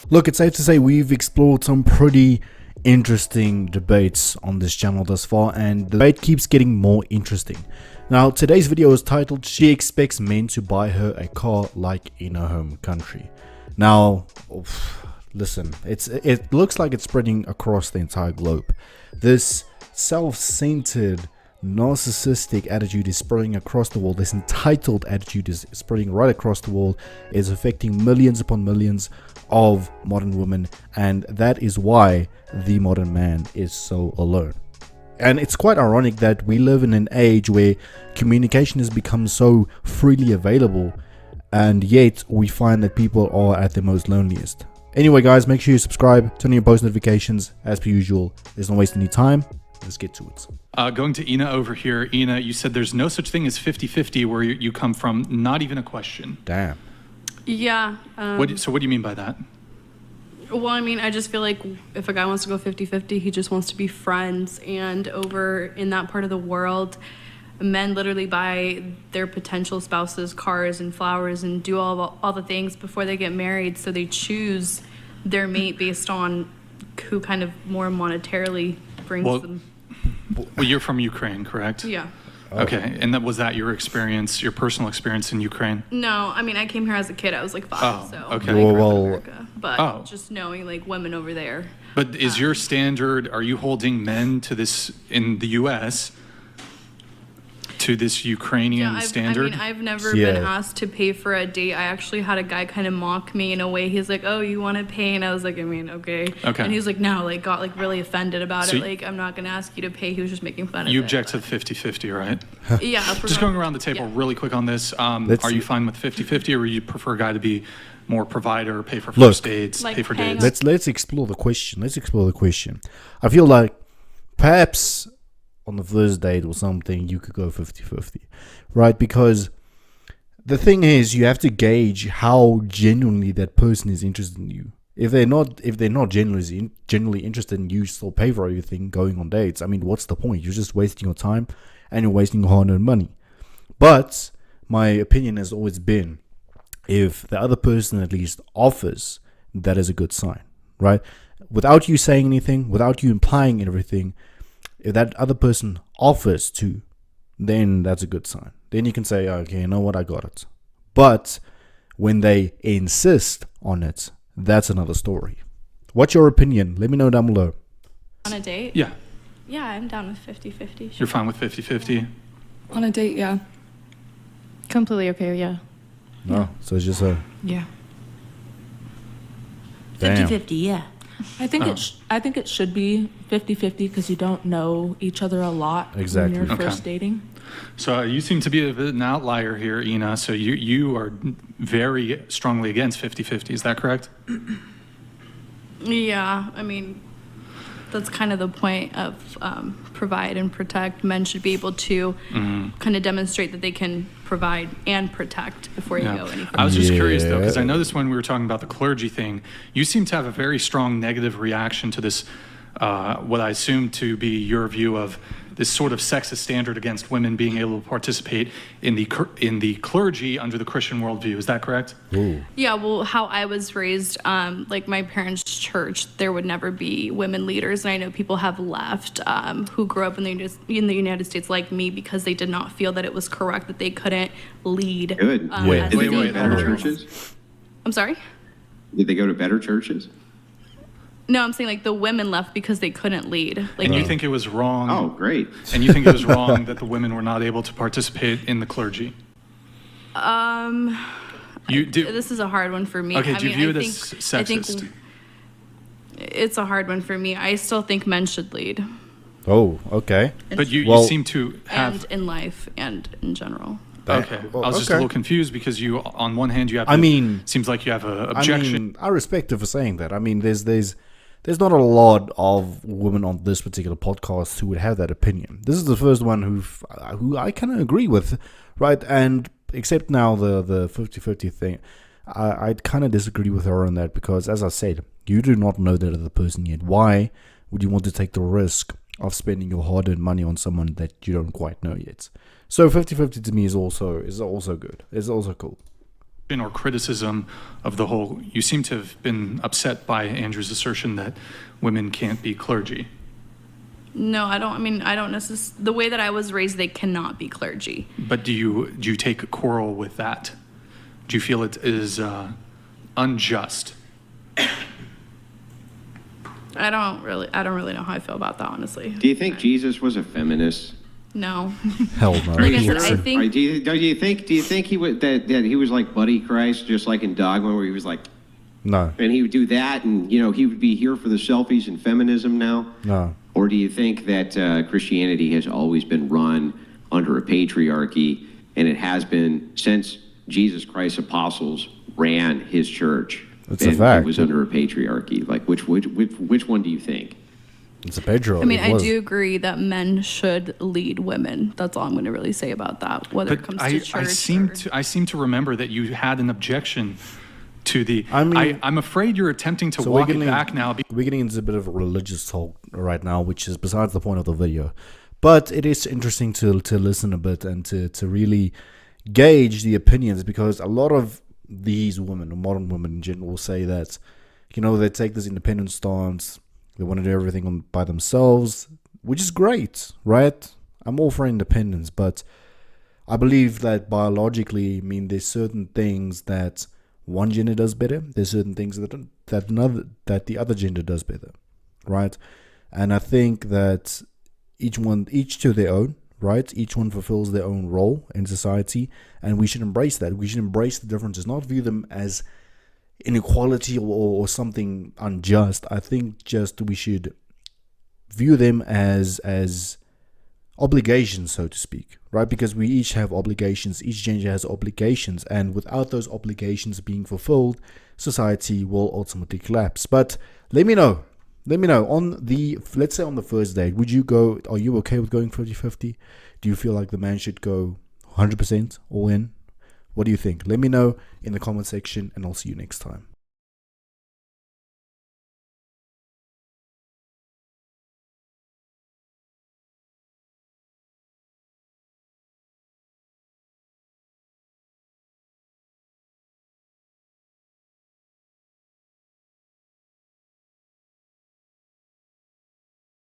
Look, it's safe to say we've explored some pretty interesting debates on this channel thus far, and the debate keeps getting more interesting. Now, today's video is titled, She Expects Men to Buy Her a Car Like in Her Home Country. Now, listen, it looks like it's spreading across the entire globe. This self-centered, narcissistic attitude is spreading across the world. This entitled attitude is spreading right across the world. It's affecting millions upon millions of modern women, and that is why the modern man is so alone. And it's quite ironic that we live in an age where communication has become so freely available, and yet we find that people are at their most loneliest. Anyway guys, make sure you subscribe, turn on your post notifications as per usual. There's no wasting any time. Let's get to it. Going to Ina over here. Ina, you said there's no such thing as 50-50 where you come from, not even a question. Damn. Yeah. So what do you mean by that? Well, I mean, I just feel like if a guy wants to go 50-50, he just wants to be friends. And over in that part of the world, men literally buy their potential spouses cars and flowers and do all the things before they get married. So they choose their mate based on who kind of more monetarily brings them. Well, you're from Ukraine, correct? Yeah. Okay, and was that your experience, your personal experience in Ukraine? No, I mean, I came here as a kid. I was like 5, so okay. I grew up in Well, America. But just knowing like women over there. But is your standard, are you holding men to this in the U.S., to this Ukrainian standard? I mean, I've never been asked to pay for a date. I actually had a guy kind of mock me in a way. He's like, "Oh, you want to pay?" And I was like, "I mean, okay." And he was like, "No," like got like really offended about it. Like, I'm not gonna ask you to pay. He was just making fun of it. You object to the 50-50, right? Yeah. Just going around the table really quick on this. Are you fine with 50-50, or you prefer a guy to be more provider, pay for first dates, like pay for dates? Let's explore the question. I feel like perhaps on the first date or something, you could go 50-50, right? Because the thing is, you have to gauge how genuinely that person is interested in you. If they're not genuinely interested in you, still pay for everything, going on dates. I mean, what's the point? You're just wasting your time and you're wasting your hard-earned money. But my opinion has always been, if the other person at least offers, that is a good sign, right? Without you saying anything, without you implying everything, if that other person offers to, then that's a good sign. Then you can say, okay, you know what, I got it. But when they insist on it, that's another story. What's your opinion? Let me know down below. On a date? Yeah. Yeah, I'm down with 50-50. Sure. You're fine with 50-50? On a date, yeah. Completely okay, yeah. No, so it's just a... Yeah. 50-50, yeah. I think it should be 50-50 because you don't know each other a lot when you're first dating. So you seem to be a bit an outlier here, Ina. So you are very strongly against 50-50. Is that correct? Yeah, I mean, that's kind of the point of provide and protect. Men should be able to kind of demonstrate that they can provide and protect before you go any further. I was just curious, though, because I know this when we were talking about the clergy thing, you seem to have a very strong negative reaction to this, what I assume to be your view of this sort of sexist standard against women being able to participate in the clergy under the Christian worldview. Is that correct? Ooh. Yeah, well, how I was raised, like my parents' church, there would never be women leaders. And I know people have left who grew up in the United States like me because they did not feel that it was correct that they couldn't lead. Good. Wait, Did they go to better churches? I'm sorry? Did they go to better churches? No, I'm saying like the women left because they couldn't lead. Like, And you think it was wrong? Oh, great. And you think it was wrong that the women were not able to participate in the clergy? You do. This is a hard one for me. Okay, do you view it as I think sexist? it's a hard one for me. I still think men should lead. Oh, okay. But you seem to have... And in life and in general. Okay, I was just a little confused because you, on one hand, you have. Seems like you have a objection. I respect you for saying that. I mean, there's not a lot of women on this particular podcast who would have that opinion. This is the first one who I kind of agree with, right? And except now the 50-50 thing, I'd kind of disagree with her on that because, as I said, you do not know that other person yet. Why would you want to take the risk of spending your hard-earned money on someone that you don't quite know yet? So 50-50 to me is also good. It's also cool. or criticism of the whole, you seem to have been upset by Andrew's assertion that women can't be clergy. No, I don't. I mean, I don't necessarily. The way that I was raised, they cannot be clergy. But do you take a quarrel with that? Do you feel it is unjust? I don't really know how I feel about that, honestly. Do you think Jesus was a feminist? No. Hell no. Like I said, I think. Right, do you think he would that he was like Buddy Christ, just like in Dogma, where he was like, No. and he would do that, and he would be here for the selfies and feminism now? No. Or do you think that Christianity has always been run under a patriarchy, and it has been since Jesus Christ's apostles ran his church? It's a fact. It was under a patriarchy. Like, which one do you think? It's a patriarchy. I mean, I do agree that men should lead women. That's all I'm going to really say about that. Whether it comes to church. I seem to remember that you had an objection to the. I mean, I'm afraid you're attempting to walk it back now. We're getting into a bit of a religious talk right now, which is besides the point of the video. But it is interesting to listen a bit and to really gauge the opinions, because a lot of these women, or modern women in general, will say that, they take this independent stance. They want to do everything by themselves, which is great, right? I'm all for independence, but I believe that biologically, there's certain things that one gender does better. There's certain things that the other gender does better, right? And I think that each to their own, right? Each one fulfills their own role in society, and we should embrace that. We should embrace the differences, not view them as inequality or something unjust. I think just we should view them as obligations, so to speak, right? Because we each have obligations. Each gender has obligations, and without those obligations being fulfilled, society will ultimately collapse. But let me know let's say on the first date, are you okay with going 50-50? Do you feel like the man should go 100% all in? What do you think? Let me know in the comment section, and I'll see you next time.